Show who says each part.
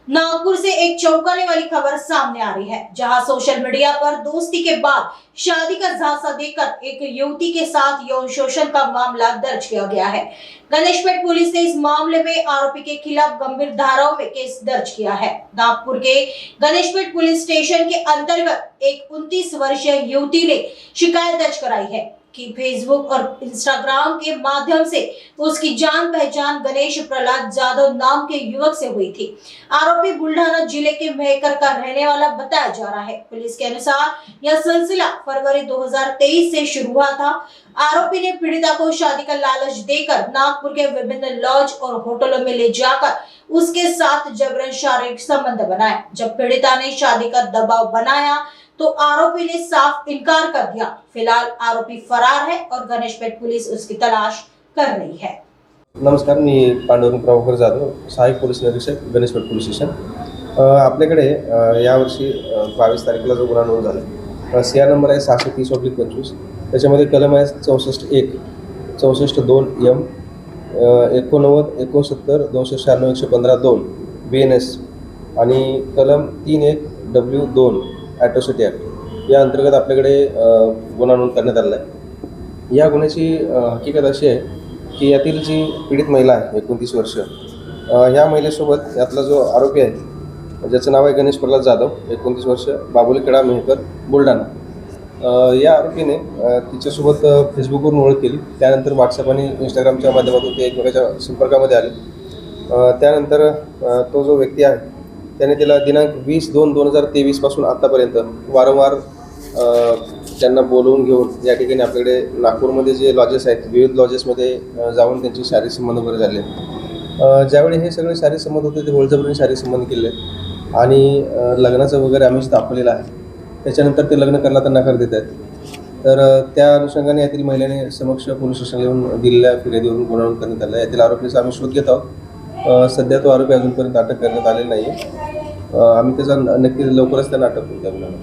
Speaker 1: नागपुर से एक चौंकाने वाली खबर सामने आ रही है, जहां सोशल मीडिया पर दोस्ती के बाद शादी का झांसा देकर एक युवती के साथ यौन शोषण का मामला दर्ज किया गया है। गणेशपेट पुलिस ने इस मामले में आरोपी के खिलाफ गंभीर धाराओं में केस दर्ज किया है। नागपुर के गणेशपेट पुलिस स्टेशन के अंतर्गत एक 29 वर्षीय युवती ने शिकायत दर्ज कराई है कि फेसबुक और इंस्टाग्राम के माध्यम से उसकी जान पहचान गणेश प्रहलाद जाधव नाम के युवक से हुई थी। आरोपी बुल्ढाना जिले के मेहकर का रहने वाला बताया जा रहा है। पुलिस के अनुसार यह सिलसिला फरवरी 2023 से शुरू हुआ था। आरोपी ने पीड़िता को शादी का लालच देकर नागपुर के विभिन्न लॉज और होटलों में ले जाकर उसके साथ जबरन शारीरिक संबंध बनाए। जब पीड़िता ने शादी का दबाव बनाया तो आरोपी ने साफ इनकार कर दिया। फिलहाल आरोपी फरार है और गणेशपेट पुलिस उसकी तलाश कर रही है।
Speaker 2: नमस्कार, मी पांडुरंग प्रभाकर जाधव, सहाय्यक पोलीस निरीक्षक, गणेशपेट पोलीस स्टेशन। आपल्याकडे यावर्षी 22 तारखेला जो गुन्हा नोंद झाला, CR नंबर आहे 630/25। त्याच्यामध्ये कलम आहे 64(1), 64(2)M, 89, 69, 296, 115(2) BNS आणि कलम 31W2 ॲट्रॉसिटी ॲक्ट या अंतर्गत आपल्याकडे गुन्हा नोंद करण्यात आलेला आहे। या गुन्ह्याची हकीकत अशी आहे की यातील जी पीडित महिला आहे 29 वर्ष, ह्या महिलेसोबत यातला जो आरोपी आहे ज्याचं नाव आहे गणेश प्रहलाद जाधव 29 वर्ष, बाबुलीखेडा मेहकर बुलढाणा, या आरोपीने तिच्यासोबत फेसबुकवरून ओळख केली। त्यानंतर व्हॉट्सअप आणि इंस्टाग्रामच्या माध्यमातून ते एकमेकाच्या संपर्कामध्ये आले। त्यानंतर तो जो व्यक्ती आहे त्याने तिला दिनांक 20/2/2023 पासून आत्तापर्यंत वारंवार त्यांना बोलवून घेऊन या ठिकाणी आपल्याकडे नागपूरमध्ये जे लॉजेस आहेत, विविध लॉजेसमध्ये जाऊन त्यांचे शारीरिक संबंध वगैरे झाले। ज्यावेळी हे सगळे शारीरिक संबंध होते ते बळजबरीने शारीरिक संबंध केले आणि लग्नाचं वगैरे आम्ही दाखवलेलं आहे। त्याच्यानंतर ते लग्न करायला तर नकार देत आहेत। तर त्या अनुषंगाने यातील महिलेने समक्ष पोलीस स्टेशनला येऊन दिलेल्या फिर्यादीवरून गुन्हा नोंद करण्यात आला। यातील आरोपीचा आम्ही शोध घेत आहोत। सध्या तो आरोपी अजूनपर्यंत अटक करण्यात आलेला नाही आहे। आम्ही त्याचा नक्की लवकरच त्यांना अटक करू त्या गुन्ह्याला।